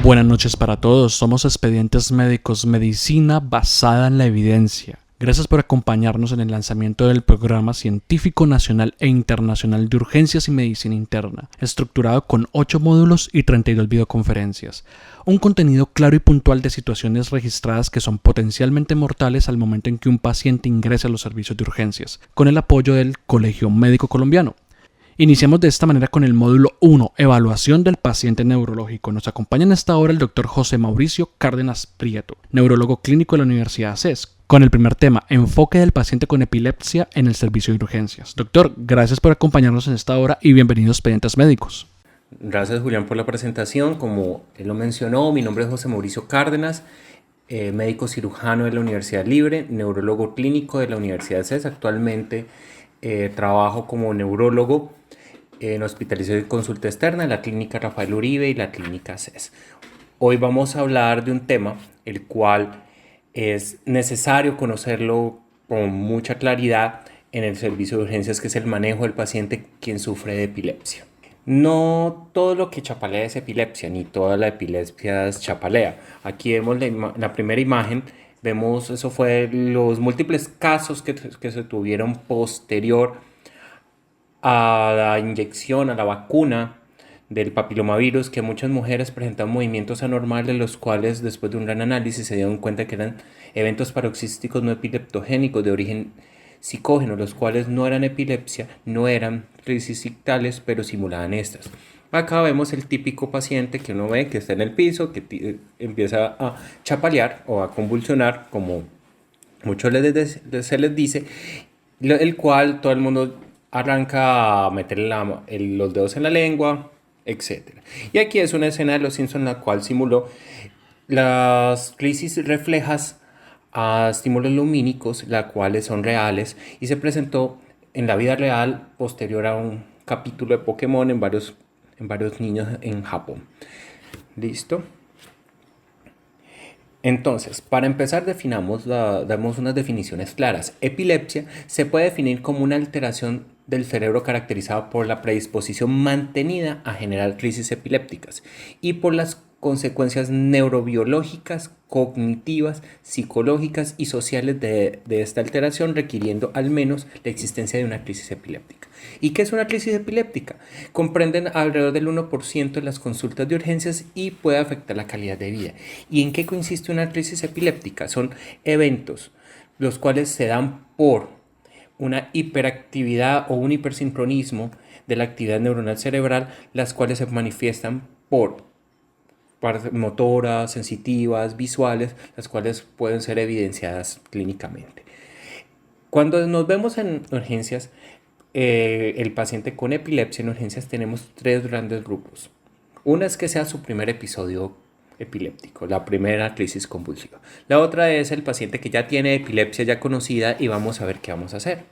Buenas noches para todos, somos Expedientes Médicos, medicina basada en la evidencia. Gracias por acompañarnos en el lanzamiento del programa científico nacional e internacional de urgencias y medicina interna, estructurado con 8 módulos y 32 videoconferencias. Un contenido claro y puntual de situaciones registradas que son potencialmente mortales al momento en que un paciente ingresa a los servicios de urgencias, con el apoyo del Colegio Médico Colombiano. Iniciamos de esta manera con el módulo 1, evaluación del paciente neurológico. Nos acompaña en esta hora el doctor José Mauricio Cárdenas Prieto, neurólogo clínico de la Universidad CES, con el primer tema, enfoque del paciente con epilepsia en el servicio de urgencias. Doctor, gracias por acompañarnos en esta hora y bienvenidos a Expedientes Médicos. Gracias, Julián, por la presentación. Como él lo mencionó, mi nombre es José Mauricio Cárdenas, médico cirujano de la Universidad Libre, neurólogo clínico de la Universidad CES. Actualmente trabajo como neurólogo en hospitalización y consulta externa en la clínica Rafael Uribe y la clínica CES. Hoy vamos a hablar de un tema el cual es necesario conocerlo con mucha claridad en el servicio de urgencias, que es el manejo del paciente quien sufre de epilepsia. No todo lo que chapalea es epilepsia, ni toda la epilepsia es chapalea. Aquí vemos la primera imagen, vemos, eso fue los múltiples casos que se tuvieron posterior a la inyección, a la vacuna del papilomavirus, que muchas mujeres presentaban movimientos anormales, los cuales después de un gran análisis se dieron cuenta que eran eventos paroxísticos no epileptogénicos de origen psicógeno, los cuales no eran epilepsia, no eran crisis ictales, pero simulaban estas. Acá vemos el típico paciente que uno ve que está en el piso, que empieza a chapalear o a convulsionar, como muchos se les dice, el cual todo el mundo arranca a meter los dedos en la lengua, etc. Y aquí es una escena de Los Simpsons en la cual simuló las crisis reflejas a estímulos lumínicos, las cuales son reales, y se presentó en la vida real posterior a un capítulo de Pokémon en varios niños en Japón. ¿Listo? Entonces, para empezar, damos unas definiciones claras. Epilepsia se puede definir como una alteración del cerebro caracterizada por la predisposición mantenida a generar crisis epilépticas y por las consecuencias neurobiológicas, cognitivas, psicológicas y sociales de esta alteración, requiriendo al menos la existencia de una crisis epiléptica. ¿Y qué es una crisis epiléptica? Comprenden alrededor del 1% de las consultas de urgencias y puede afectar la calidad de vida. ¿Y en qué consiste una crisis epiléptica? Son eventos los cuales se dan por una hiperactividad o un hipersincronismo de la actividad neuronal cerebral, las cuales se manifiestan por partes motoras, sensitivas, visuales, las cuales pueden ser evidenciadas clínicamente. Cuando nos vemos en urgencias, el paciente con epilepsia en urgencias tenemos 3 grandes grupos. Una es que sea su primer episodio epiléptico, la primera crisis convulsiva. La otra es el paciente que ya tiene epilepsia ya conocida y vamos a ver qué vamos a hacer.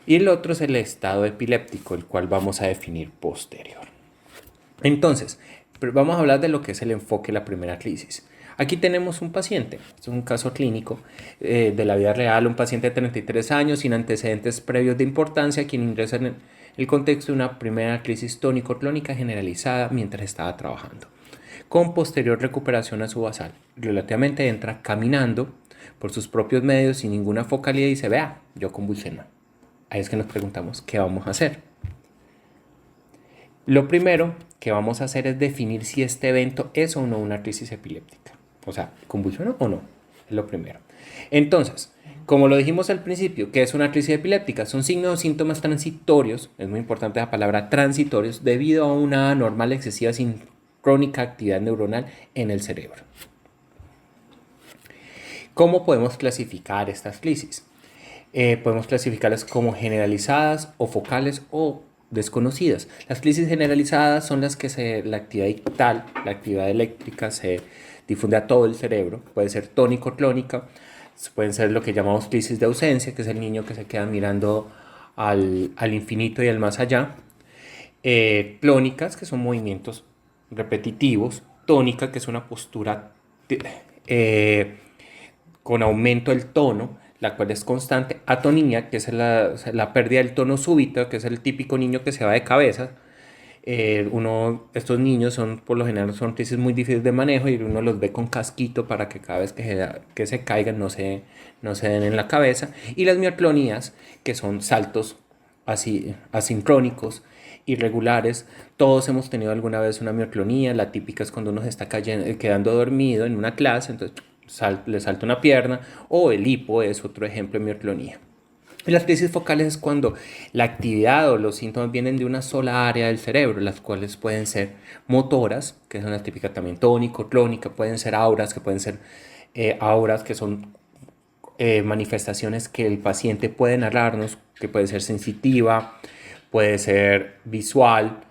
Y el otro es el estado epiléptico, el cual vamos a definir posterior. Entonces, vamos a hablar de lo que es el enfoque de la primera crisis. Aquí tenemos un paciente, es un caso clínico de la vida real, un paciente de 33 años sin antecedentes previos de importancia, quien ingresa en el contexto de una primera crisis tónico-clónica generalizada mientras estaba trabajando, con posterior recuperación a su basal. Relativamente entra caminando por sus propios medios sin ninguna focalidad y dice, vea, yo convulsiono. Ahí es que nos preguntamos, ¿qué vamos a hacer? Lo primero que vamos a hacer es definir si este evento es o no una crisis epiléptica. O sea, ¿convulsiona o no? Es lo primero. Entonces, como lo dijimos al principio, ¿qué es una crisis epiléptica? Son signos o síntomas transitorios, es muy importante la palabra transitorios, debido a una anormal excesiva sincrónica actividad neuronal en el cerebro. ¿Cómo podemos clasificar estas crisis? Podemos clasificarlas como generalizadas o focales o desconocidas. Las crisis generalizadas son las que la actividad ictal, la actividad eléctrica se difunde a todo el cerebro. Puede ser tónico-clónica, pueden ser lo que llamamos crisis de ausencia, que es el niño que se queda mirando al infinito y al más allá. Clónicas, que son movimientos repetitivos. Tónica, que es una postura con aumento del tono, la cual es constante. Atonía, que es la pérdida del tono súbito, que es el típico niño que se va de cabeza. Estos niños son, por lo general, son crisis muy difíciles de manejo y uno los ve con casquito para que cada vez que se caigan no se den en la cabeza. Y las mioclonías, que son saltos así, asincrónicos, irregulares. Todos hemos tenido alguna vez una mioclonía. La típica es cuando uno se está quedando dormido en una clase, entonces le salta una pierna, o el hipo es otro ejemplo de mioclonía. Y las crisis focales es cuando la actividad o los síntomas vienen de una sola área del cerebro, las cuales pueden ser motoras, que son la típica también tónico, clónica, pueden ser auras, que pueden ser auras que son manifestaciones que el paciente puede narrarnos, que puede ser sensitiva, puede ser visual,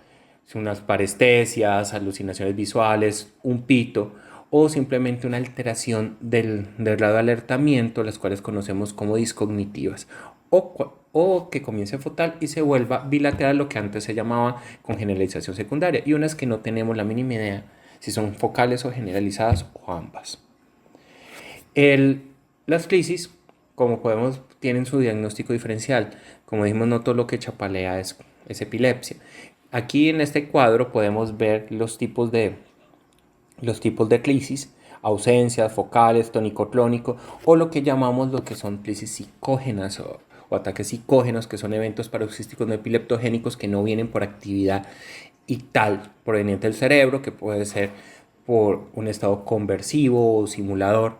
unas parestesias, alucinaciones visuales, un pito o simplemente una alteración del grado de alertamiento, las cuales conocemos como discognitivas, o que comience focal y se vuelva bilateral, lo que antes se llamaba con generalización secundaria, y unas que no tenemos la mínima idea si son focales o generalizadas o ambas. Las crisis, como podemos, tienen su diagnóstico diferencial. Como dijimos, no todo lo que chapalea es epilepsia. Aquí en este cuadro podemos ver los tipos de crisis: ausencias, focales, tónico-clónico, o lo que llamamos lo que son crisis psicógenas o ataques psicógenos, que son eventos paroxísticos no epileptogénicos que no vienen por actividad ictal proveniente del cerebro, que puede ser por un estado conversivo o simulador,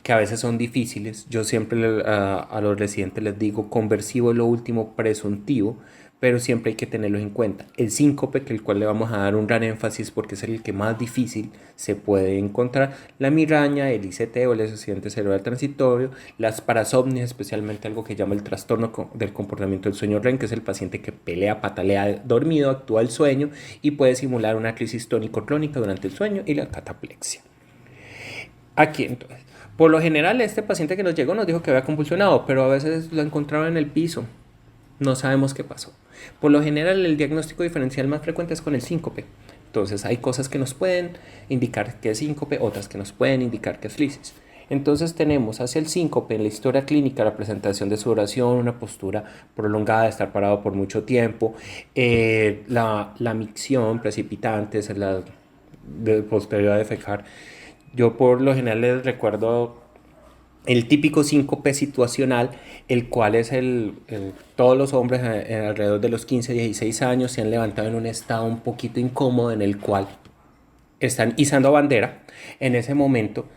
que a veces son difíciles. Yo siempre a los residentes les digo, conversivo es lo último presuntivo, pero siempre hay que tenerlo en cuenta. El síncope, que el cual le vamos a dar un gran énfasis porque es el que más difícil se puede encontrar, la migraña, el ICT o el accidente cerebral transitorio, las parasomnias, especialmente algo que llama el trastorno del comportamiento del sueño REM, que es el paciente que pelea, patalea dormido, actúa el sueño y puede simular una crisis tónico-clónica durante el sueño, y la cataplexia. Aquí entonces, por lo general este paciente que nos llegó nos dijo que había convulsionado, pero a veces lo encontraba en el piso. No sabemos qué pasó. Por lo general el diagnóstico diferencial más frecuente es con el síncope. Entonces hay cosas que nos pueden indicar que es síncope, otras que nos pueden indicar que es crisis. Entonces tenemos hacia el síncope en la historia clínica la presentación de sudoración, una postura prolongada, estar parado por mucho tiempo, la micción precipitante, es la de posterior a defecar. Yo por lo general les recuerdo el típico síncope situacional, el cual es todos los hombres alrededor de los 15, 16 años se han levantado en un estado un poquito incómodo en el cual están izando bandera. En ese momento,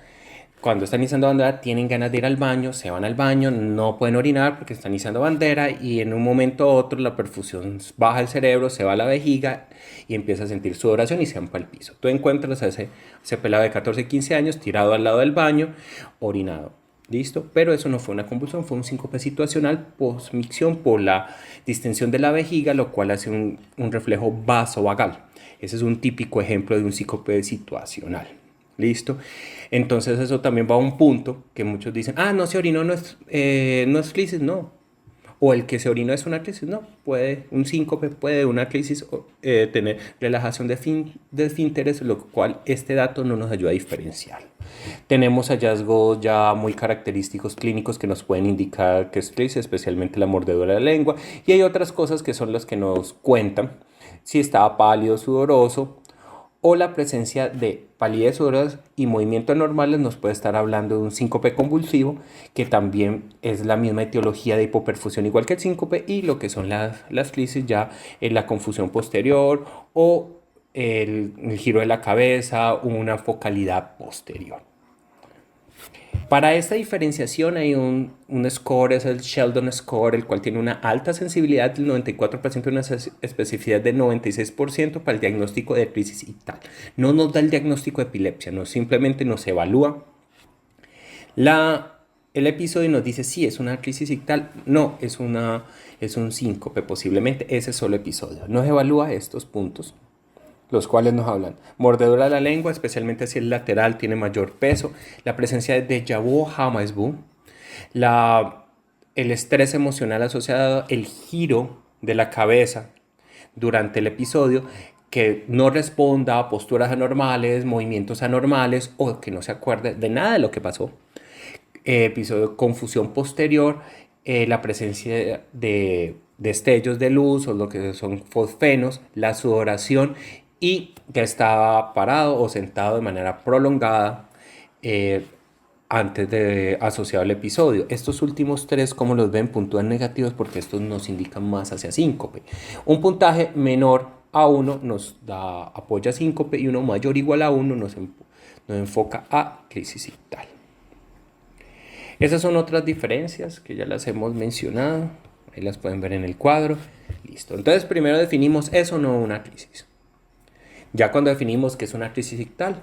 cuando están izando bandera, tienen ganas de ir al baño, se van al baño, no pueden orinar porque están izando bandera, y en un momento u otro la perfusión baja al cerebro, se va a la vejiga y empieza a sentir sudoración y se van para el piso. Tú encuentras a ese pelado de 14, 15 años tirado al lado del baño, orinado. ¿Listo? Pero eso no fue una convulsión, fue un síncope situacional posmicción por la distensión de la vejiga, lo cual hace un reflejo vasovagal. Ese es un típico ejemplo de un síncope situacional. ¿Listo? Entonces eso también va a un punto que muchos dicen, no se orinó, no es crisis, no. O el que se orinó es una crisis, no. Un síncope puede una crisis tener relajación de esfínteres, lo cual este dato no nos ayuda a diferenciar. Tenemos hallazgos ya muy característicos clínicos que nos pueden indicar que es crisis, especialmente la mordedura de la lengua, y hay otras cosas que son las que nos cuentan si estaba pálido, sudoroso, o la presencia de palidez, sudores y movimientos anormales nos puede estar hablando de un síncope convulsivo, que también es la misma etiología de hipoperfusión igual que el síncope, y lo que son las crisis ya en la confusión posterior o el giro de la cabeza, una focalidad posterior. Para esta diferenciación hay un score, es el Sheldon Score, el cual tiene una alta sensibilidad del 94% y una especificidad del 96% para el diagnóstico de crisis ictal. No nos da el diagnóstico de epilepsia, simplemente nos evalúa el episodio y nos dice si es una crisis ictal, no, es un síncope posiblemente, ese solo episodio. Nos evalúa estos puntos, los cuales nos hablan: mordedura de la lengua, especialmente si el lateral tiene mayor peso, la presencia de déjà vu o Hammersburg, el estrés emocional asociado, el giro de la cabeza durante el episodio, que no responda a posturas anormales, movimientos anormales, o que no se acuerde de nada de lo que pasó. Episodio confusión posterior, la presencia de destellos de luz o lo que son fosfenos, la sudoración y que estaba parado o sentado de manera prolongada eh, antes de asociado al episodio. Estos últimos tres, como los ven, puntúan negativos porque estos nos indican más hacia síncope. Un puntaje menor a 1 nos da apoya síncope y uno mayor o igual a 1 nos enfoca a crisis ictal. Esas son otras diferencias que ya las hemos mencionado. Ahí las pueden ver en el cuadro. Listo. Entonces primero definimos eso, no una crisis. Ya cuando definimos qué es una crisis ictal,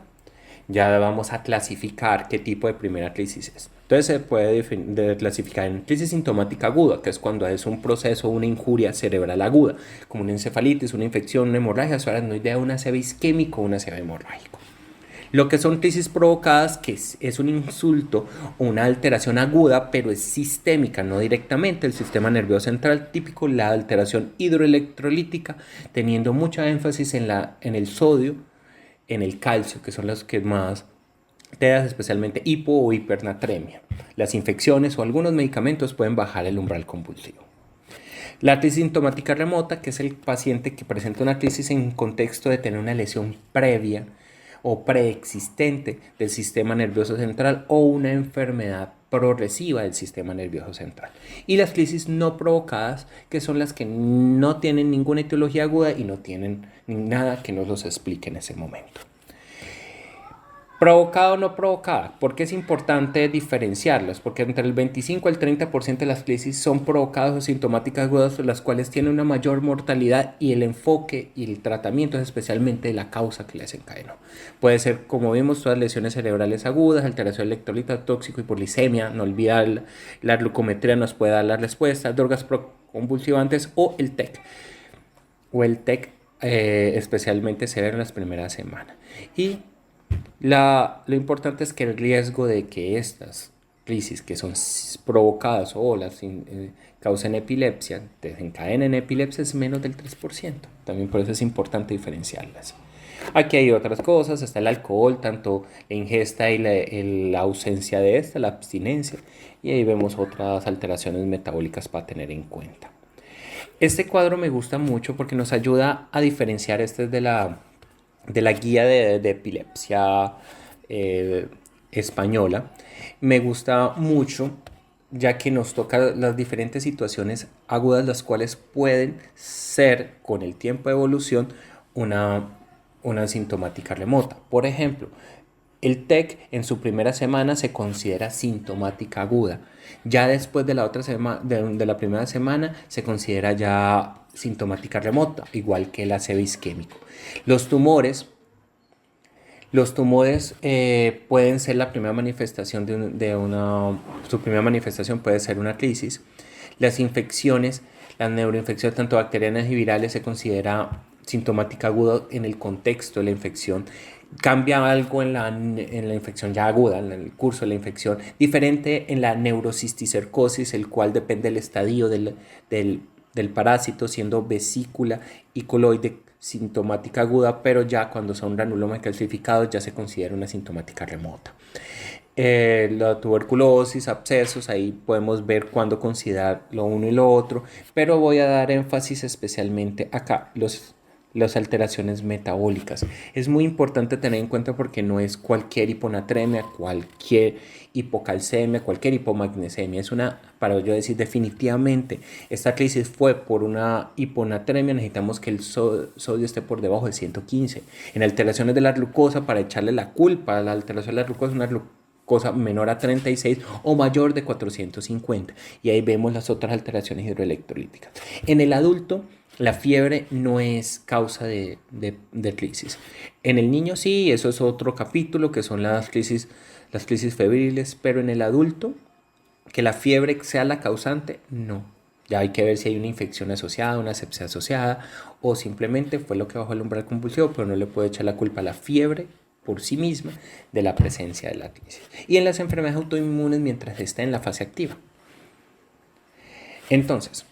ya vamos a clasificar qué tipo de primera crisis es. Entonces se puede clasificar en crisis sintomática aguda, que es cuando es un proceso, una injuria cerebral aguda, como una encefalitis, una infección, una hemorragia subaracnoidea, una ACV isquémico o una ACV hemorrágico. Lo que son crisis provocadas, que es un insulto o una alteración aguda, pero es sistémica, no directamente el sistema nervioso central, típico la alteración hidroelectrolítica, teniendo mucha énfasis en el sodio, en el calcio, que son los que más te das, especialmente hipo o hipernatremia. Las infecciones o algunos medicamentos pueden bajar el umbral convulsivo. La crisis sintomática remota, que es el paciente que presenta una crisis en contexto de tener una lesión previa o preexistente del sistema nervioso central o una enfermedad progresiva del sistema nervioso central. Y las crisis no provocadas, que son las que no tienen ninguna etiología aguda y no tienen nada que nos los explique en ese momento. Provocada o no provocada. ¿Por qué es importante diferenciarlas? Porque entre el 25 al 30% de las crisis son provocadas o sintomáticas agudas, las cuales tienen una mayor mortalidad y el enfoque y el tratamiento es especialmente la causa que les desencadenó. Puede ser, como vimos, todas lesiones cerebrales agudas, alteración electrolítica, tóxico, hipoglicemia, no olvidar la glucometría nos puede dar la respuesta, drogas convulsivantes o el TEC. Especialmente severo en las primeras semanas. Y lo importante es que el riesgo de que estas crisis que son provocadas o las causen epilepsia, desencadenen epilepsia, es menos del 3%. También por eso es importante diferenciarlas. Aquí hay otras cosas, está el alcohol, tanto la ingesta y la ausencia de esta, la abstinencia. Y ahí vemos otras alteraciones metabólicas para tener en cuenta. Este cuadro me gusta mucho porque nos ayuda a diferenciar, este es de la guía de epilepsia española. Me gusta mucho ya que nos toca las diferentes situaciones agudas, las cuales pueden ser con el tiempo de evolución una sintomática remota. Por ejemplo, el TEC en su primera semana se considera sintomática aguda. Ya después de la otra de la primera semana se considera ya sintomática remota, igual que el ACV isquémico. Los tumores pueden ser la primera manifestación su primera manifestación puede ser una crisis. Las infecciones, las neuroinfecciones tanto bacterianas y virales se considera sintomática aguda en el contexto de la infección. Cambia algo en la infección ya aguda, en el curso de la infección, diferente en la neurocisticercosis, el cual depende del estadio del parásito, siendo vesícula y coloide sintomática aguda, pero ya cuando son granulomas calcificados ya se considera una sintomática remota. La tuberculosis, abscesos, ahí podemos ver cuándo considerar lo uno y lo otro, pero voy a dar énfasis especialmente acá, las alteraciones metabólicas. Es muy importante tener en cuenta porque no es cualquier hiponatremia, cualquier hipocalcemia, cualquier hipomagnesemia. Es para yo decir definitivamente, esta crisis fue por una hiponatremia, necesitamos que el sodio esté por debajo de 115. En alteraciones de la glucosa, para echarle la culpa a la alteración de la glucosa, una glucosa menor a 36 o mayor de 450. Y ahí vemos las otras alteraciones hidroelectrolíticas. En el adulto, la fiebre no es causa de crisis. En el niño sí, eso es otro capítulo, que son las crisis febriles, pero en el adulto, que la fiebre sea la causante, no. Ya hay que ver si hay una infección asociada, una sepsia asociada, o simplemente fue lo que bajó el umbral convulsivo, pero no le puede echar la culpa a la fiebre por sí misma de la presencia de la crisis. Y en las enfermedades autoinmunes mientras está en la fase activa. Entonces,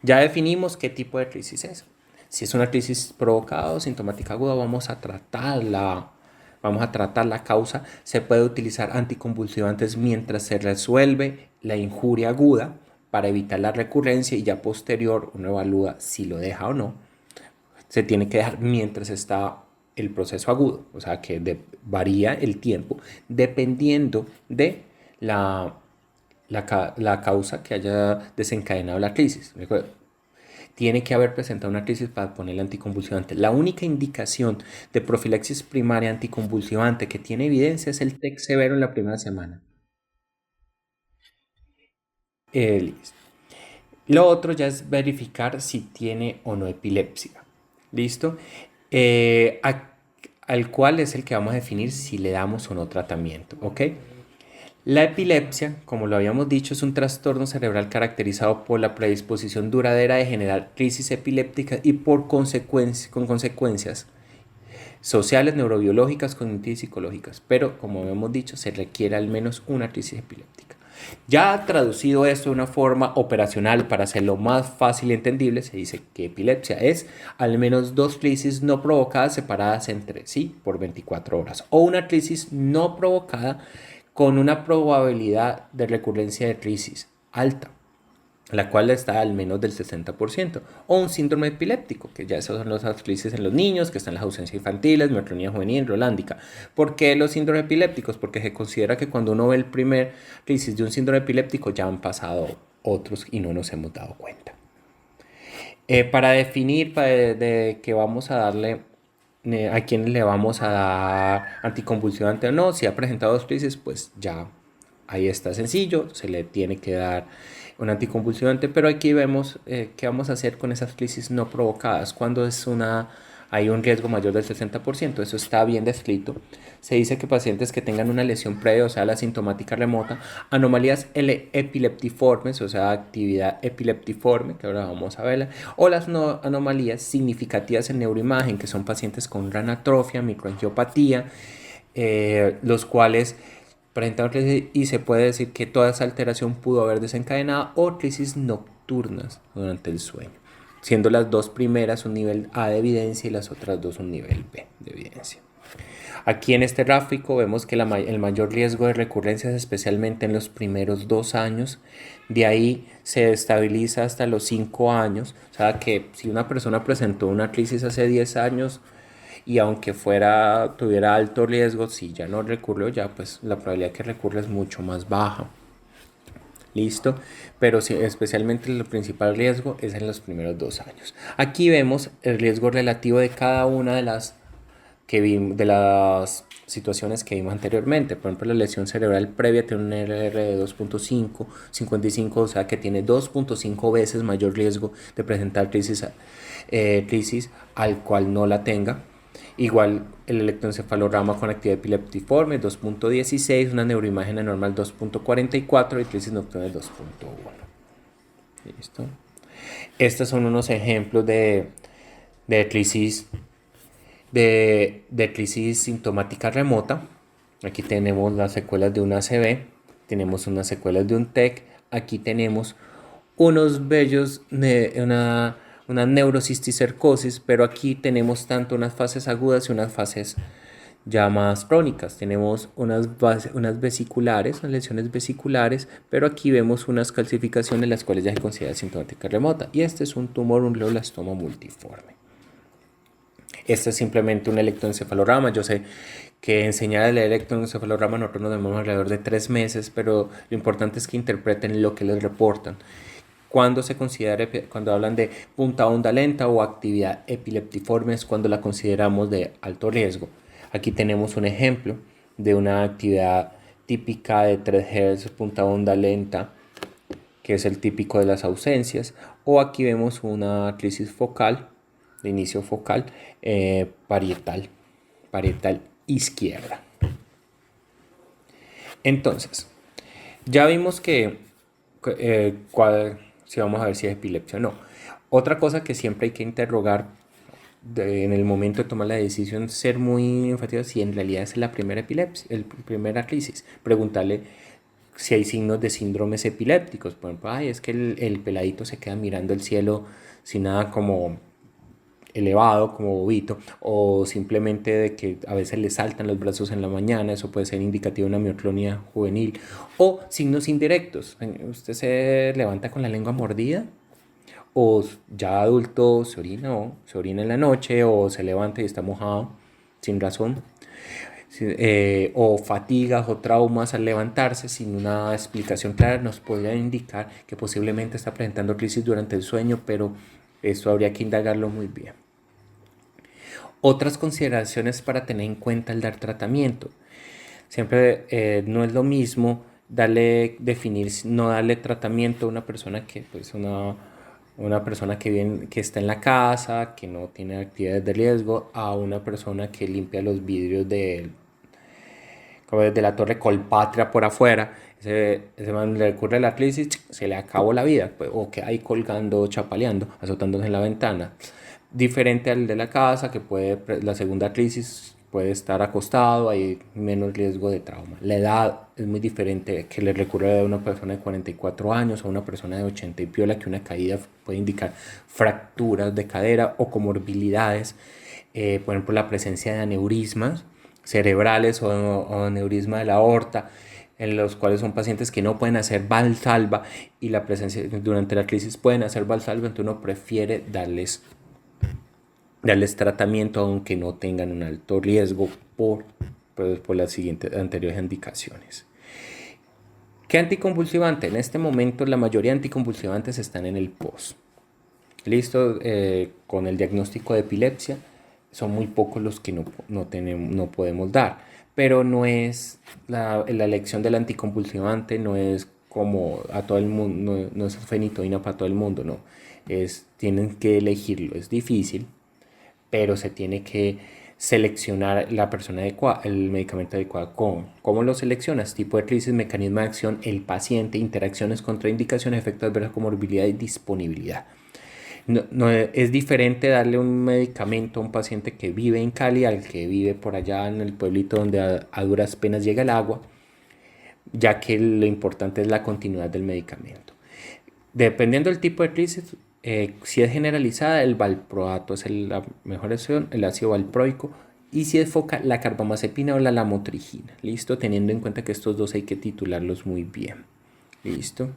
ya definimos qué tipo de crisis es. Si es una crisis provocada o sintomática aguda, vamos a tratar la causa. Se puede utilizar anticonvulsivantes mientras se resuelve la injuria aguda para evitar la recurrencia y ya posterior uno evalúa si lo deja o no. Se tiene que dejar mientras está el proceso agudo, o sea que varía el tiempo dependiendo de la causa que haya desencadenado la crisis. Recuerda, tiene que haber presentado una crisis para ponerle anticonvulsivante. La única indicación de profilaxis primaria anticonvulsivante que tiene evidencia es el TEC severo en la primera semana. Listo. Lo otro ya es verificar si tiene o no epilepsia. ¿Listo? Al cual es el que vamos a definir si le damos o no tratamiento. ¿Ok? La epilepsia, como lo habíamos dicho, es un trastorno cerebral caracterizado por la predisposición duradera de generar crisis epilépticas y con consecuencias sociales, neurobiológicas, cognitivas y psicológicas. Pero, como habíamos dicho, se requiere al menos una crisis epiléptica. Ya traducido esto de una forma operacional para hacerlo más fácil y entendible, se dice que epilepsia es al menos 2 crisis no provocadas separadas entre sí por 24 horas o una crisis no provocada con una probabilidad de recurrencia de crisis alta, la cual está al menos del 60%, o un síndrome epiléptico, que ya esos son las crisis en los niños, que están las ausencias infantiles, mioclonía juvenil, rolándica. ¿Por qué los síndromes epilépticos? Porque se considera que cuando uno ve el primer crisis de un síndrome epiléptico ya han pasado otros y no nos hemos dado cuenta. Para definir de que vamos a darle a quién le vamos a dar anticonvulsivante o no, si ha presentado 2 crisis, pues ya ahí está sencillo, se le tiene que dar un anticonvulsivante, pero aquí vemos qué vamos a hacer con esas crisis no provocadas, cuando hay un riesgo mayor del 60%, eso está bien descrito. Se dice que pacientes que tengan una lesión previa, o sea, la sintomática remota, anomalías epileptiformes, o sea, actividad epileptiforme, que ahora vamos a verla, o las anomalías significativas en neuroimagen, que son pacientes con gran atrofia, microangiopatía, los cuales presentan crisis y se puede decir que toda esa alteración pudo haber desencadenado o crisis nocturnas durante el sueño, siendo las 2 primeras un nivel A de evidencia y las otras 2 un nivel B de evidencia. Aquí en este gráfico vemos que el mayor riesgo de recurrencias, especialmente en los primeros 2 años, de ahí se estabiliza hasta los 5 años. O sea que si una persona presentó una crisis hace 10 años y aunque tuviera alto riesgo, si ya no recurrió, ya pues la probabilidad que recurra es mucho más baja. Listo, pero sí, especialmente el principal riesgo es en los primeros 2 años. Aquí vemos el riesgo relativo de cada una de las situaciones que vimos anteriormente. Por ejemplo, la lesión cerebral previa tiene un RR de 2.5, 55, o sea que tiene 2.5 veces mayor riesgo de presentar crisis al cual no la tenga. Igual el electroencefalograma con actividad epileptiforme 2.16, una neuroimagen anormal 2.44 y crisis nocturna 2.1. ¿Listo? Estos son unos ejemplos de crisis crisis sintomática remota. Aquí tenemos las secuelas de una ACV, tenemos unas secuelas de un TEC, aquí tenemos unos vellos, una neurocisticercosis, pero aquí tenemos tanto unas fases agudas y unas fases ya más crónicas. Tenemos unas vesiculares, unas lesiones vesiculares, pero aquí vemos unas calcificaciones las cuales ya se considera sintomática remota. Y este es un tumor, un glioblastoma multiforme. Este es simplemente un electroencefalograma. Yo sé que enseñar el electroencefalograma nosotros nos demoramos alrededor de 3 meses, pero lo importante es que interpreten lo que les reportan. Cuando hablan de punta onda lenta o actividad epileptiforme es cuando la consideramos de alto riesgo. Aquí tenemos un ejemplo de una actividad típica de 3 Hz, punta onda lenta, que es el típico de las ausencias. O aquí vemos una crisis focal, de inicio focal, parietal izquierda. Entonces, ya vimos que si vamos a ver si es epilepsia o no. Otra cosa que siempre hay que interrogar en el momento de tomar la decisión, ser muy enfático si en realidad es la primera epilepsia, la primera crisis. Preguntarle si hay signos de síndromes epilépticos. Por ejemplo, es que el peladito se queda mirando el cielo sin nada como elevado como bobito, o simplemente de que a veces le saltan los brazos en la mañana, eso puede ser indicativo de una mioclonía juvenil, o signos indirectos. Usted se levanta con la lengua mordida, o ya adulto se orina, o se orina en la noche, o se levanta y está mojado sin razón. O fatigas o traumas al levantarse sin una explicación clara, nos podría indicar que posiblemente está presentando crisis durante el sueño, pero eso habría que indagarlo muy bien. Otras consideraciones para tener en cuenta al dar tratamiento. Siempre no es lo mismo no darle tratamiento a una persona que pues una persona que está en la casa, que no tiene actividades de riesgo, a una persona que limpia los vidrios como desde la Torre Colpatria por afuera. Ese man le ocurre la crisis, se le acabó la vida, pues, o que ahí colgando, chapaleando, azotándose en la ventana. Diferente al de la casa, que la segunda crisis puede estar acostado, hay menos riesgo de trauma. La edad es muy diferente, que le recurre a una persona de 44 años o a una persona de 80 y piola, que una caída puede indicar fracturas de cadera o comorbilidades, por ejemplo la presencia de aneurismas cerebrales o aneurisma de la aorta, en los cuales son pacientes que no pueden hacer valsalva y la presencia durante la crisis pueden hacer valsalva, entonces uno prefiere darles tratamiento aunque no tengan un alto riesgo por las siguientes anteriores indicaciones. ¿Qué anticonvulsivante? En este momento la mayoría de anticonvulsivantes están en el POS. Listo, con el diagnóstico de epilepsia son muy pocos los que no podemos dar, pero no es la elección del anticonvulsivante, no es como a todo el mundo, no es fenitoína para todo el mundo, no, tienen que elegirlo, es difícil, pero se tiene que seleccionar la persona adecuada, el medicamento adecuado. ¿Cómo lo seleccionas? Tipo de crisis, mecanismo de acción, el paciente, interacciones, contraindicaciones, efectos adversos, comorbilidad y disponibilidad. No es diferente darle un medicamento a un paciente que vive en Cali al que vive por allá en el pueblito donde a duras penas llega el agua, ya que lo importante es la continuidad del medicamento. Dependiendo del tipo de crisis, si es generalizada, el valproato es la mejor opción, el ácido valproico, y si es focal, la carbamazepina o la lamotrigina. ¿Listo? Teniendo en cuenta que estos dos hay que titularlos muy bien. ¿Listo?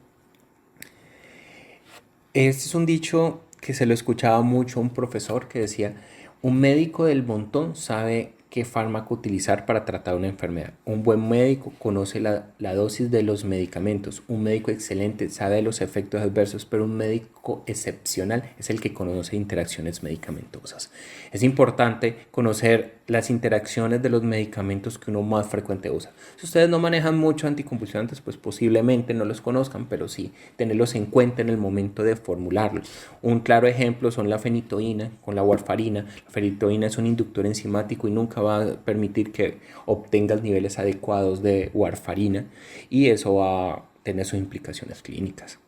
Este es un dicho que se lo escuchaba mucho a un profesor que decía: un médico del montón sabe qué fármaco utilizar para tratar una enfermedad. Un buen médico conoce la dosis de los medicamentos. Un médico excelente sabe de los efectos adversos, pero un médico excepcional es el que conoce interacciones medicamentosas. Es importante conocer las interacciones de los medicamentos que uno más frecuente usa. Si ustedes no manejan mucho anticonvulsivantes, pues posiblemente no los conozcan, pero sí tenerlos en cuenta en el momento de formularlos. Un claro ejemplo son la fenitoína con la warfarina. La fenitoína es un inductor enzimático y nunca va a permitir que obtengas niveles adecuados de warfarina, y eso va a tener sus implicaciones clínicas.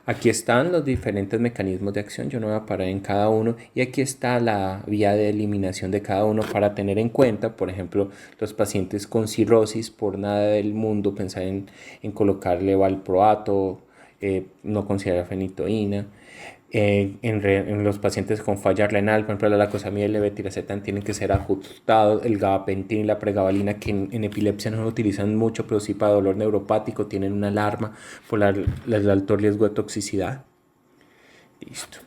Aquí están los diferentes mecanismos de acción, yo no voy a parar en cada uno, y aquí está la vía de eliminación de cada uno para tener en cuenta. Por ejemplo, los pacientes con cirrosis, por nada del mundo pensar en colocarle valproato, no considerar fenitoína. En los pacientes con falla renal, por ejemplo la lacosamida y el levetiracetam, tienen que ser ajustados. El gabapentin y la pregabalina, que en epilepsia no lo utilizan mucho, pero sí para dolor neuropático, tienen una alarma por el alto riesgo de toxicidad. Listo.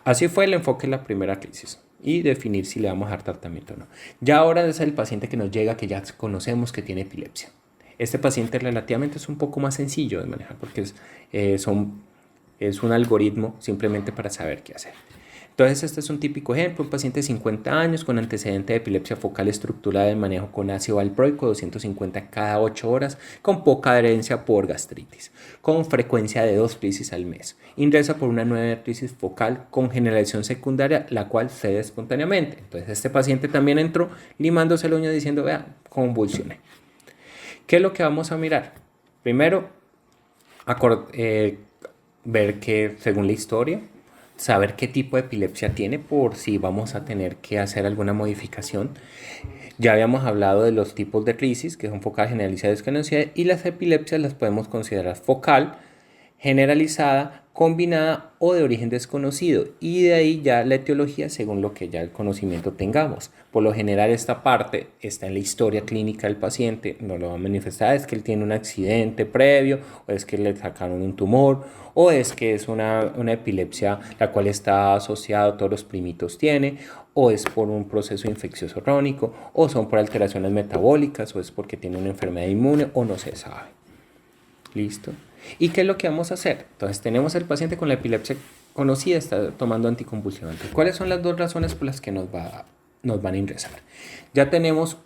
Así fue el enfoque en la primera crisis y definir si le vamos a dar tratamiento o no. Ya ahora es el paciente que nos llega, que ya conocemos que tiene epilepsia. Este paciente relativamente es un poco más sencillo de manejar porque es un algoritmo simplemente para saber qué hacer. Entonces este es un típico ejemplo: un paciente de 50 años con antecedente de epilepsia focal estructurada de manejo con ácido valproico 250 cada 8 horas, con poca adherencia por gastritis, con frecuencia de 2 crisis al mes. Ingresa por una nueva crisis focal con generalización secundaria, la cual cede espontáneamente. Entonces este paciente también entró limándose la uña diciendo: vea, convulsioné. ¿Qué es lo que vamos a mirar? Primero, ver que, según la historia, saber qué tipo de epilepsia tiene, por si vamos a tener que hacer alguna modificación. Ya habíamos hablado de los tipos de crisis, que son focal, generalizada y desconocida, y las epilepsias las podemos considerar focal, generalizada, combinada o de origen desconocido, y de ahí ya la etiología según lo que ya el conocimiento tengamos. Por lo general esta parte está en la historia clínica del paciente, no lo va a manifestar, es que él tiene un accidente previo, o es que le sacaron un tumor, o es que es una epilepsia la cual está asociada a todos los primitos tiene, o es por un proceso infeccioso crónico, o son por alteraciones metabólicas, o es porque tiene una enfermedad inmune, o no se sabe. ¿Listo? ¿Y qué es lo que vamos a hacer? Entonces tenemos el paciente con la epilepsia conocida, está tomando anticonvulsivantes. ¿Cuáles son las dos razones por las que nos van a ingresar? Ya tenemos,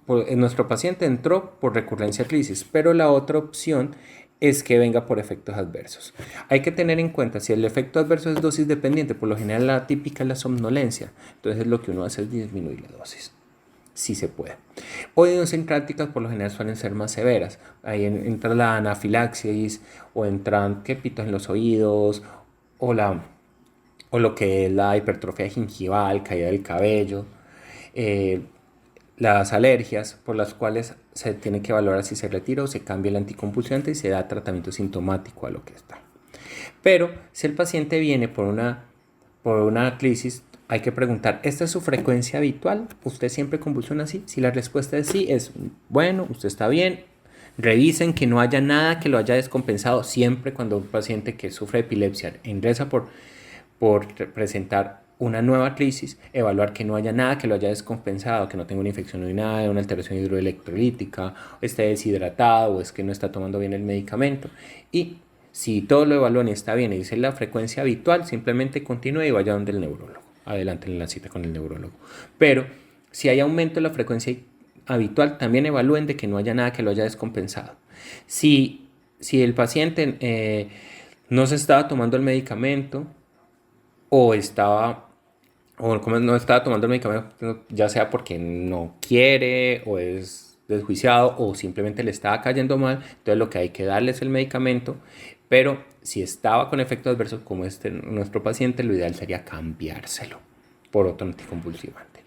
nuestro paciente entró por recurrencia a crisis, pero la otra opción es que venga por efectos adversos. Hay que tener en cuenta, si el efecto adverso es dosis dependiente, por lo general la típica es la somnolencia, entonces lo que uno hace es disminuir la dosis. Sí se puede. O idiosincráticas por lo general suelen ser más severas. Ahí entra la anafilaxis o entran pitos en los oídos o lo que es la hipertrofia gingival, caída del cabello, las alergias por las cuales se tiene que valorar si se retira o se cambia el anticonvulsivante y se da tratamiento sintomático a lo que está. Pero si el paciente viene por una crisis, hay que preguntar, ¿esta es su frecuencia habitual? ¿Usted siempre convulsiona así? Si la respuesta es sí, es bueno, usted está bien. Revisen que no haya nada que lo haya descompensado. Siempre cuando un paciente que sufre de epilepsia ingresa por presentar una nueva crisis, evaluar que no haya nada que lo haya descompensado, que no tenga una infección urinaria, una alteración hidroelectrolítica, esté deshidratado o es que no está tomando bien el medicamento. Y si todo lo evalúan y está bien y dice la frecuencia habitual, simplemente continúe y vaya donde el neurólogo. Adelante en la cita con el neurólogo. Pero si hay aumento en la frecuencia habitual, también evalúen de que no haya nada que lo haya descompensado. Si el paciente no se estaba tomando el medicamento o no estaba tomando el medicamento, ya sea porque no quiere o es desjuiciado o simplemente le estaba cayendo mal, entonces lo que hay que darle es el medicamento. Pero si estaba con efectos adversos como nuestro paciente, lo ideal sería cambiárselo por otro anticonvulsivante.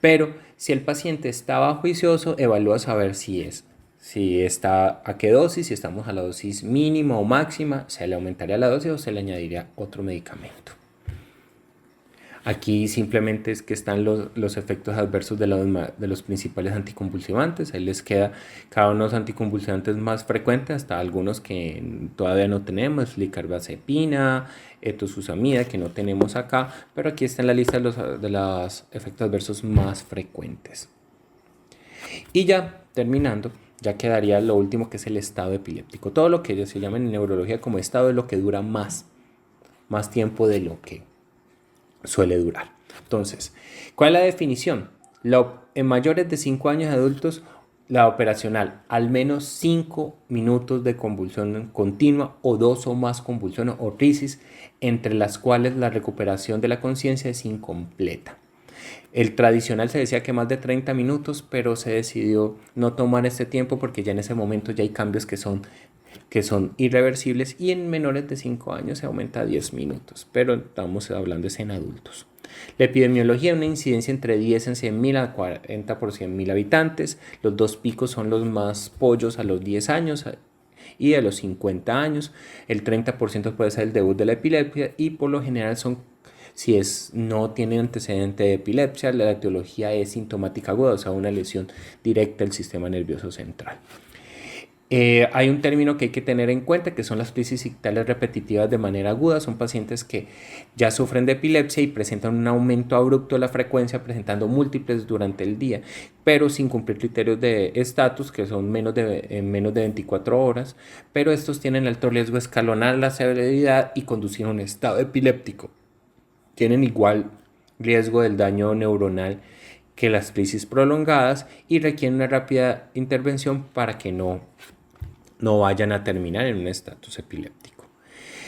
Pero si el paciente estaba juicioso, evalúa saber si está a qué dosis, si estamos a la dosis mínima o máxima, se le aumentaría la dosis o se le añadiría otro medicamento. Aquí simplemente es que están los efectos adversos de los principales anticonvulsivantes. Ahí les queda cada uno de los anticonvulsivantes más frecuentes, hasta algunos que todavía no tenemos, flicarbazepina, etosusamida, que no tenemos acá, pero aquí está en la lista de los efectos adversos más frecuentes. Y ya terminando, ya quedaría lo último, que es el estado epiléptico. Todo lo que ellos se llaman en neurología como estado es lo que dura más tiempo de lo que suele durar. Entonces, ¿cuál es la definición? En mayores de 5 años de adultos, la operacional, al menos 5 minutos de convulsión continua o 2 o más convulsiones o crisis, entre las cuales la recuperación de la conciencia es incompleta. El tradicional se decía que más de 30 minutos, pero se decidió no tomar este tiempo porque ya en ese momento ya hay cambios que son irreversibles, y en menores de 5 años se aumenta a 10 minutos, pero estamos hablando en adultos. La epidemiología, una incidencia entre 10 en 100.000 a 40 por 100.000 habitantes. Los dos picos son los más pollos a los 10 años y a los 50 años. El 30% puede ser el debut de la epilepsia y por lo general no tiene antecedente de epilepsia, la etiología es sintomática aguda, o sea, una lesión directa del sistema nervioso central. Hay un término que hay que tener en cuenta, que son las crisis ictales repetitivas de manera aguda. Son pacientes que ya sufren de epilepsia y presentan un aumento abrupto de la frecuencia, presentando múltiples durante el día, pero sin cumplir criterios de estatus, que son en menos de 24 horas, pero estos tienen alto riesgo de escalonar la severidad y conducir a un estado epiléptico. Tienen igual riesgo del daño neuronal que las crisis prolongadas y requieren una rápida intervención para que no vayan a terminar en un estatus epiléptico.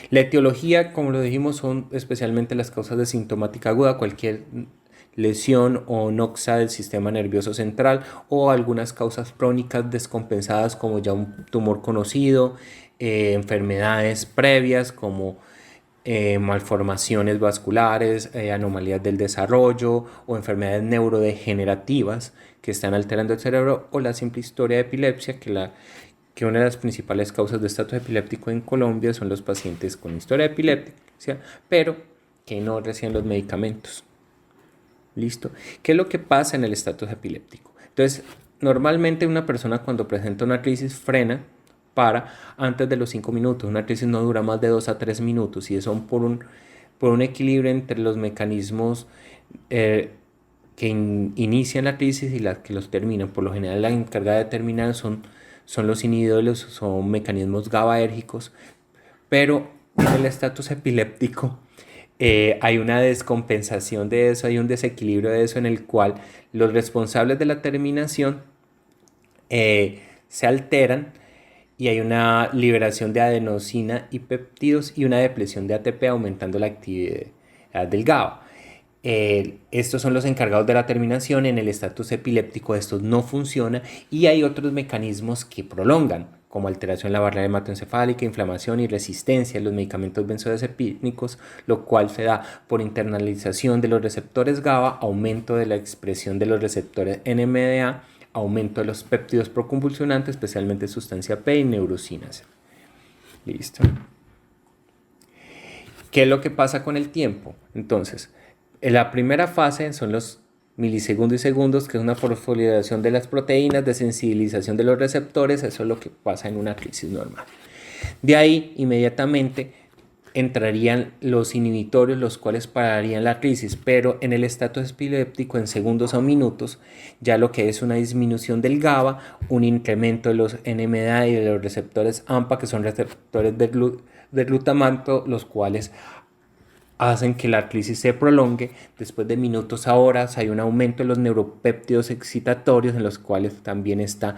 La etiología, como lo dijimos, son especialmente las causas de sintomática aguda, cualquier lesión o noxa del sistema nervioso central o algunas causas crónicas descompensadas como ya un tumor conocido, enfermedades previas como malformaciones vasculares, anomalías del desarrollo o enfermedades neurodegenerativas que están alterando el cerebro, o la simple historia de epilepsia que una de las principales causas de estatus epiléptico en Colombia son los pacientes con historia epiléptica, pero que no reciben los medicamentos. ¿Listo? ¿Qué es lo que pasa en el estatus epiléptico? Entonces, normalmente una persona cuando presenta una crisis frena para antes de los 5 minutos. Una crisis no dura más de 2 a 3 minutos y son por un equilibrio entre los mecanismos que inician la crisis y las que los terminan. Por lo general, la encargada de terminar son los inhibidores, son mecanismos GABAérgicos, pero en el estatus epiléptico hay una descompensación de eso, hay un desequilibrio de eso en el cual los responsables de la terminación se alteran y hay una liberación de adenosina y péptidos y una depresión de ATP aumentando la actividad del GABA. Estos son los encargados de la terminación. En el estatus epiléptico esto no funciona y hay otros mecanismos que prolongan, como alteración en la barrera hematoencefálica, inflamación y resistencia a los medicamentos benzodiazepínicos, lo cual se da por internalización de los receptores GABA, aumento de la expresión de los receptores NMDA, aumento de los péptidos proconvulsionantes, especialmente sustancia P y neurocinas. Listo. ¿Qué es lo que pasa con el tiempo? Entonces, en la primera fase son los milisegundos y segundos, que es una fosforilación de las proteínas, de sensibilización de los receptores. Eso es lo que pasa en una crisis normal. De ahí, inmediatamente, entrarían los inhibitorios, los cuales pararían la crisis, pero en el estatus epiléptico, en segundos o minutos, ya lo que es una disminución del GABA, un incremento de los NMDA y de los receptores AMPA, que son receptores de glutamato, los cuales hacen que la crisis se prolongue. Después de minutos a horas hay un aumento de los neuropéptidos excitatorios, en los cuales también está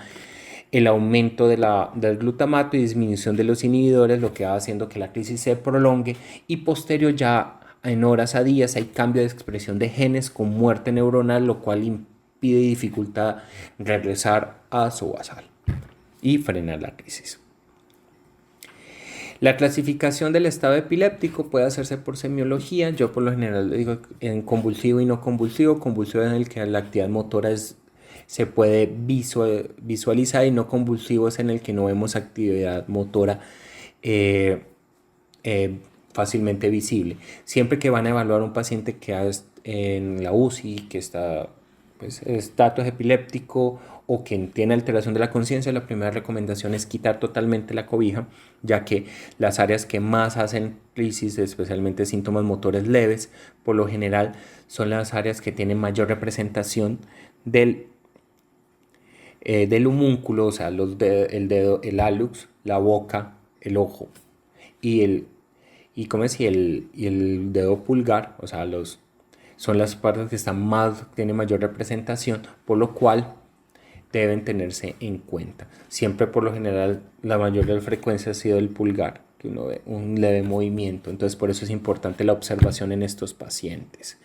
el aumento del glutamato y disminución de los inhibidores, lo que va haciendo que la crisis se prolongue, y posterior ya en horas a días hay cambio de expresión de genes con muerte neuronal, lo cual impide y dificulta regresar a su basal y frenar la crisis. La clasificación del estado epiléptico puede hacerse por semiología. Yo por lo general digo en convulsivo y no convulsivo. Convulsivo en el que la actividad motora se puede visualizar, y no convulsivo es en el que no vemos actividad motora fácilmente visible. Siempre que van a evaluar a un paciente que está en la UCI, que está estatus epiléptico o que tiene alteración de la conciencia, la primera recomendación es quitar totalmente la cobija, ya que las áreas que más hacen crisis, especialmente síntomas motores leves, por lo general son las áreas que tienen mayor representación del homúnculo, o sea, el dedo, el hallux, la boca, el ojo y el dedo pulgar, o sea, son las partes que tienen mayor representación, por lo cual deben tenerse en cuenta. Siempre, por lo general, la mayor frecuencia ha sido el pulgar, que uno ve un leve movimiento. Entonces, por eso es importante la observación en estos pacientes.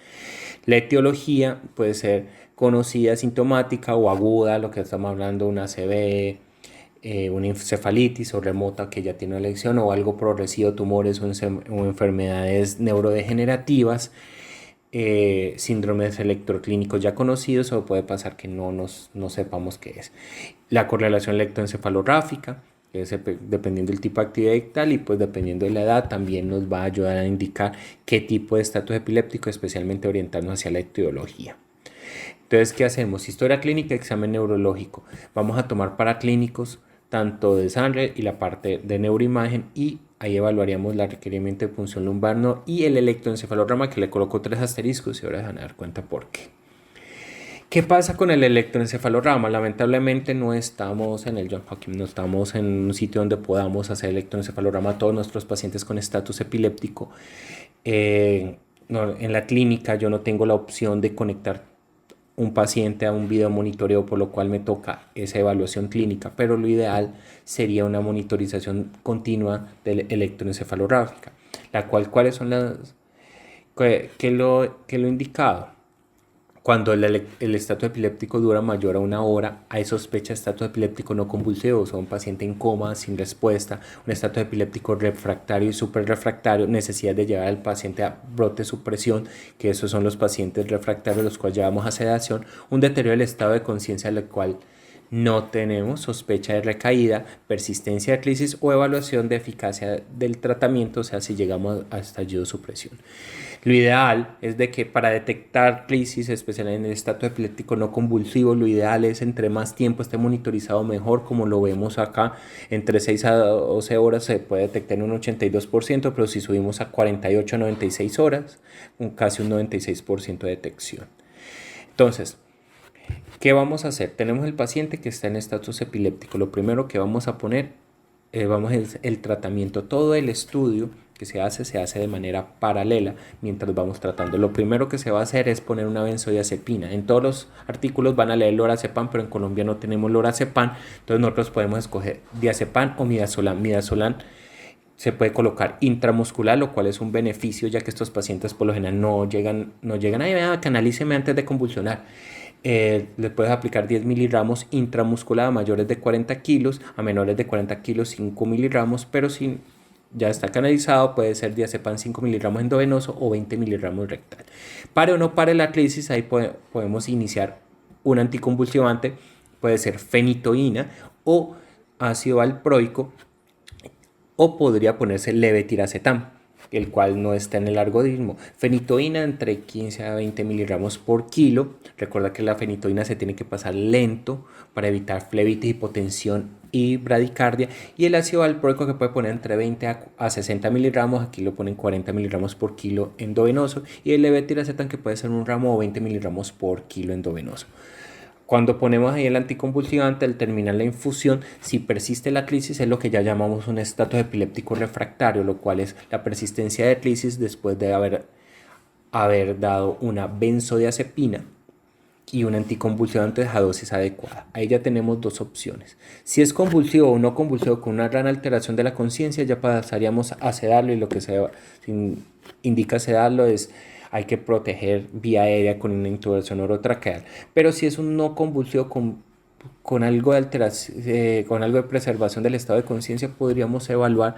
La etiología puede ser conocida, sintomática o aguda, lo que estamos hablando, una ACV, una encefalitis o remota que ya tiene una lesión, o algo progresivo, tumores o enfermedades neurodegenerativas. Síndromes electroclínicos ya conocidos, o puede pasar que no sepamos qué es. La correlación electroencefalográfica, dependiendo del tipo de actividad ictal y pues dependiendo de la edad, también nos va a ayudar a indicar qué tipo de estatus epiléptico, especialmente orientarnos hacia la etiología. Entonces, ¿qué hacemos? Historia clínica, examen neurológico. Vamos a tomar paraclínicos, tanto de sangre y la parte de neuroimagen, y ahí evaluaríamos el requerimiento de punción lumbar y el electroencefalograma, que le coloco 3 asteriscos y ahora se van a dar cuenta por qué. ¿Qué pasa con el electroencefalograma? Lamentablemente no estamos en el Johns Hopkins, no estamos en un sitio donde podamos hacer electroencefalograma a todos nuestros pacientes con estatus epiléptico. En la clínica yo no tengo la opción de conectar un paciente a un video monitoreo, por lo cual me toca esa evaluación clínica, pero lo ideal sería una monitorización continua de electroencefalográfica, la cual, ¿cuáles son lo indicado? Cuando el estatus epiléptico dura mayor a 1 hora, hay sospecha de estatus epiléptico no convulsivo, o sea, un paciente en coma, sin respuesta, un estatus epiléptico refractario y superrefractario, necesidad de llevar al paciente a brote supresión, que esos son los pacientes refractarios, los cuales llevamos a sedación, un deterioro del estado de conciencia, el cual No tenemos sospecha de recaída, persistencia de crisis o evaluación de eficacia del tratamiento, o sea, si llegamos a estallido de supresión. Lo ideal es de que para detectar crisis, especialmente en el estatus epiléptico no convulsivo, lo ideal es entre más tiempo esté monitorizado mejor, como lo vemos acá, entre 6 a 12 horas se puede detectar en un 82%, pero si subimos a 48 a 96 horas, casi un 96% de detección. Entonces, ¿qué vamos a hacer? Tenemos el paciente que está en estatus epiléptico. Lo primero que vamos a poner, es el tratamiento. Todo el estudio que se hace de manera paralela mientras vamos tratando. Lo primero que se va a hacer es poner una benzodiazepina. En todos los artículos van a leer lorazepam, pero en Colombia no tenemos lorazepam, entonces nosotros podemos escoger diazepam o midazolam. Midazolam se puede colocar intramuscular, lo cual es un beneficio, ya que estos pacientes por lo general no llegan, ay, vea, canalíceme antes de convulsionar. Le puedes aplicar 10 miligramos intramuscular a mayores de 40 kilos, a menores de 40 kilos 5 miligramos, pero si ya está canalizado puede ser diazepam 5 miligramos endovenoso o 20 miligramos rectal. Pare o no pare la crisis, ahí podemos iniciar un anticonvulsivante, puede ser fenitoína o ácido valproico, o podría ponerse levetiracetam, el cual no está en el algoritmo. Fenitoína entre 15 a 20 miligramos por kilo. Recuerda que la fenitoína se tiene que pasar lento para evitar flebitis, hipotensión y bradicardia. Y el ácido valproico que puede poner entre 20 a 60 miligramos, aquí lo ponen 40 miligramos por kilo endovenoso. Y el levetiracetam que puede ser un ramo o 20 miligramos por kilo endovenoso. Cuando ponemos ahí el anticonvulsivante, al terminar la infusión, si persiste la crisis, es lo que ya llamamos un estatus epiléptico refractario, lo cual es la persistencia de crisis después de haber dado una benzodiazepina y un anticonvulsivante a dosis adecuada. Ahí ya tenemos dos opciones. Si es convulsivo o no convulsivo con una gran alteración de la conciencia, ya pasaríamos a sedarlo, y lo que se indica sedarlo es hay que proteger vía aérea con una intubación orotraqueal. Pero si es un no convulsivo con algo de alteración, con algo de preservación del estado de conciencia, podríamos evaluar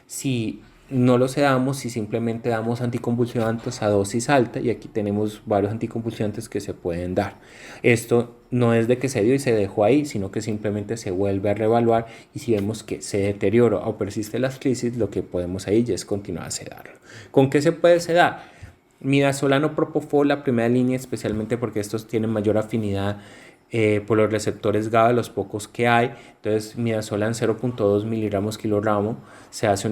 si no lo sedamos, si simplemente damos anticonvulsivantes a dosis alta, y aquí tenemos varios anticonvulsivantes que se pueden dar. Esto no es de que se dio y se dejó ahí, sino que simplemente se vuelve a reevaluar, y si vemos que se deteriora o persiste las crisis, lo que podemos ahí ya es continuar a sedarlo. ¿Con qué se puede sedar? Midazolam, propofol, la primera línea, especialmente porque estos tienen mayor afinidad por los receptores GABA, los pocos que hay. Entonces, midazolam 0.2 miligramos kilogramo, se hace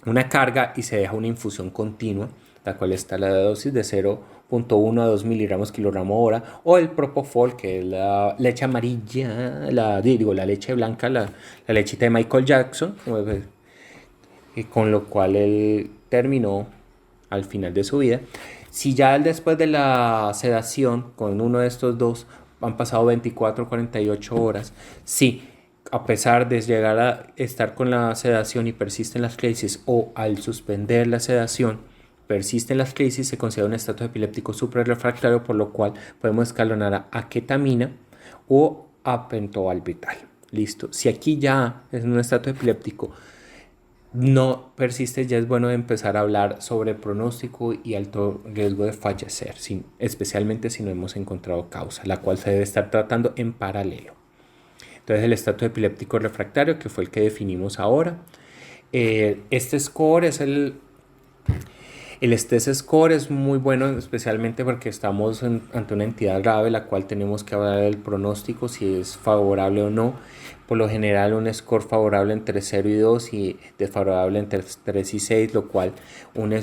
una carga y se deja una infusión continua, la cual está la dosis de 0.1 a 2 miligramos kilogramo hora, o el propofol, que es la leche amarilla, la leche blanca, la lechita de Michael Jackson, con lo cual él terminó al final de su vida. Si ya después de la sedación con uno de estos dos han pasado 24 o 48 horas, si a pesar de llegar a estar con la sedación y persisten las crisis, o al suspender la sedación persisten las crisis, se considera un estatus epiléptico suprarrefractario, por lo cual podemos escalonar a ketamina o a pentobarbital. Listo. Si aquí ya es un estatus epiléptico no persiste, ya es bueno empezar a hablar sobre pronóstico y alto riesgo de fallecer, especialmente si no hemos encontrado causa, la cual se debe estar tratando en paralelo. Entonces, el estatus epiléptico refractario, que fue el que definimos ahora. Este score es el STESS score es muy bueno, especialmente porque estamos ante una entidad grave, la cual tenemos que hablar del pronóstico, si es favorable o no. Por lo general, un score favorable entre 0 y 2 y desfavorable entre 3 y 6, lo cual un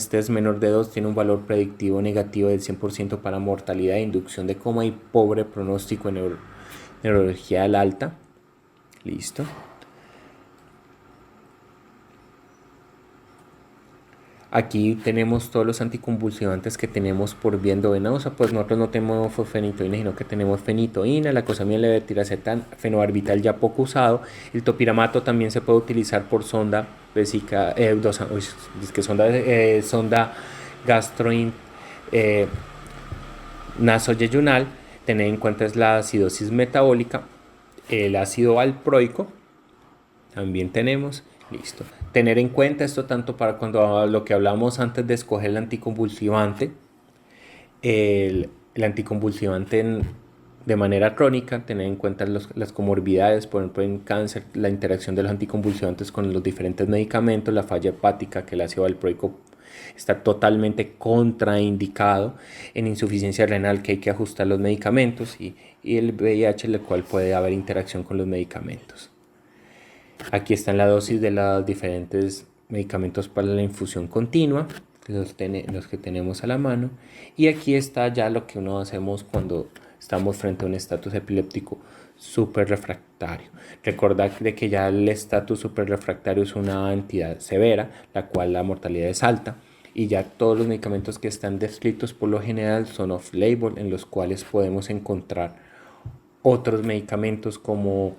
STESS menor de 2 tiene un valor predictivo negativo del 100% para mortalidad, inducción de coma y pobre pronóstico en neurología del alta. Listo. Aquí tenemos todos los anticonvulsivantes que tenemos por vía endovenosa. Pues nosotros no tenemos fenitoína, sino que tenemos fenitoína, lacosamida, levetiracetam, fenobarbital ya poco usado. El topiramato también se puede utilizar por sonda vesica, sonda nasoyeyunal. Tener en cuenta es la acidosis metabólica, el ácido valproico también tenemos. Listo. Tener en cuenta esto tanto para cuando lo que hablamos antes de escoger el anticonvulsivante. El anticonvulsivante de manera crónica, tener en cuenta las comorbilidades, por ejemplo en cáncer, la interacción de los anticonvulsivantes con los diferentes medicamentos, la falla hepática, que el ácido valproico está totalmente contraindicado, en insuficiencia renal, que hay que ajustar los medicamentos, y el VIH, el cual puede haber interacción con los medicamentos. Aquí están la dosis de los diferentes medicamentos para la infusión continua, los que tenemos a la mano, y aquí está ya lo que uno hacemos cuando estamos frente a un estatus epiléptico súper refractario. Recordad de que ya el estatus súper refractario es una entidad severa, la cual la mortalidad es alta, y ya todos los medicamentos que están descritos por lo general son off-label, en los cuales podemos encontrar otros medicamentos como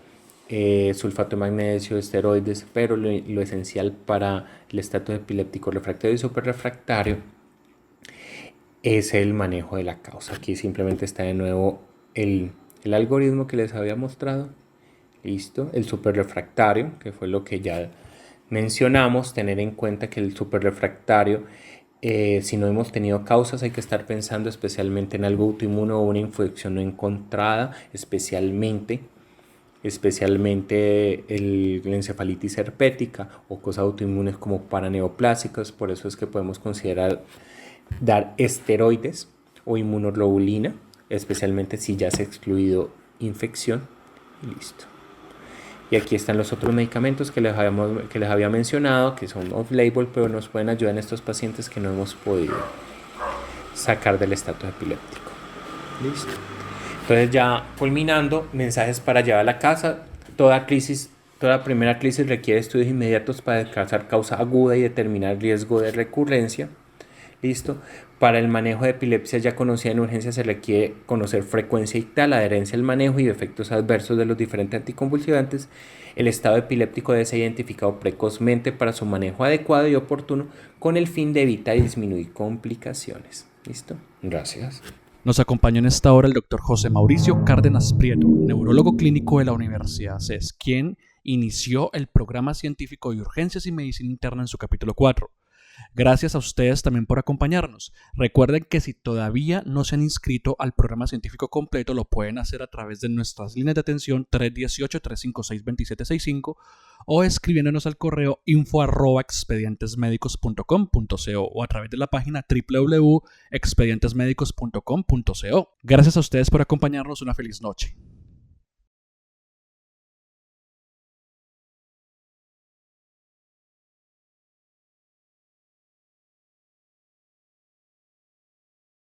sulfato de magnesio, esteroides, pero lo esencial para el estatus epiléptico refractario y superrefractario es el manejo de la causa. Aquí simplemente está de nuevo el algoritmo que les había mostrado. Listo, el superrefractario, que fue lo que ya mencionamos. Tener en cuenta que el superrefractario, si no hemos tenido causas, hay que estar pensando especialmente en algo autoinmune o una infección no encontrada, especialmente la encefalitis herpética o cosas autoinmunes como paraneoplásicas. Por eso es que podemos considerar dar esteroides o inmunoglobulina, especialmente si ya se ha excluido infección. Y listo. Y aquí están los otros medicamentos que les había mencionado, que son off-label, pero nos pueden ayudar en estos pacientes que no hemos podido sacar del estatus epiléptico. Listo. Entonces, ya culminando, mensajes para llevar a la casa. Toda primera crisis requiere estudios inmediatos para descartar causa aguda y determinar riesgo de recurrencia. Listo. Para el manejo de epilepsia ya conocida en urgencia se requiere conocer frecuencia ictal, adherencia al manejo y efectos adversos de los diferentes anticonvulsivantes. El estado epiléptico debe ser identificado precozmente para su manejo adecuado y oportuno con el fin de evitar y disminuir complicaciones. ¿Listo? Gracias. Nos acompañó en esta hora el doctor José Mauricio Cárdenas Prieto, neurólogo clínico de la Universidad CES, quien inició el programa científico de urgencias y medicina interna en su capítulo 4. Gracias a ustedes también por acompañarnos. Recuerden que si todavía no se han inscrito al programa científico completo, lo pueden hacer a través de nuestras líneas de atención 318-356-2765 o escribiéndonos al correo info@expedientesmedicos.com.co o a través de la página www.expedientesmedicos.com.co. Gracias a ustedes por acompañarnos. Una feliz noche.